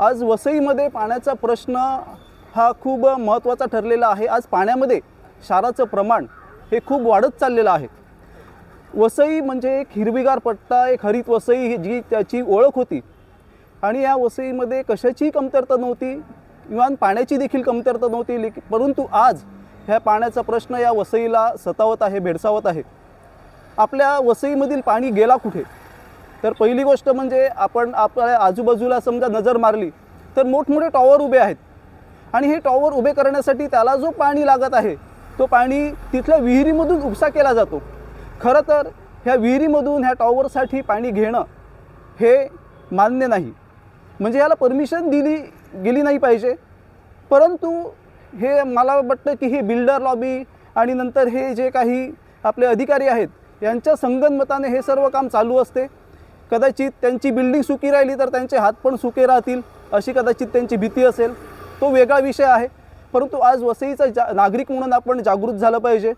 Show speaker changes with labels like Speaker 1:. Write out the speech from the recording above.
Speaker 1: आज वसईमध्ये पाण्याचा प्रश्न हा खूप महत्त्वाचा ठरलेला आहे। आज पाण्यामध्ये क्षाराचं प्रमाण हे खूप वाढत चाललेलं आहे। वसई म्हणजे एक हिरवीगार पट्टा, एक हरित वसई जी त्याची ओळख होती आणि या वसईमध्ये कशाचीही कमतरता नव्हती, इव्हन पाण्याची देखील कमतरता नव्हती। परंतु आज ह्या पाण्याचा प्रश्न या वसईला सतावत आहे, भेडसावत आहे। आपल्या वसईमधील पाणी गेला कुठे? तर पहिली गोष्ट म्हणजे आपण आपल्या आजूबाजूला समजा नजर मारली तर मोठमोठे टॉवर उभे आहेत आणि हे टॉवर उभे करण्यासाठी त्याला जो पाणी लागत आहे तो पाणी तिथल्या विहिरीमधून उपसा केला जातो। खरं तर ह्या विहिरीमधून ह्या टॉवरसाठी पाणी घेणं हे मान्य नाही, म्हणजे याला परमिशन दिली गेली नाही पाहिजे। परंतु हे मला वाटतं की हे बिल्डर लॉबी आणि नंतर हे जे काही आपले अधिकारी आहेत यांच्या संगनमताने हे सर्व काम चालू असते। कदाचित त्यांची बिल्डिंग सुकी राहिली तर त्यांचे हात पण सुके राहतील अशी कदाचित त्यांची भीती असेल, तो वेगळा विषय आहे। परंतु आज वसईचा नागरिक म्हणून आपण जागृत झालं पाहिजे।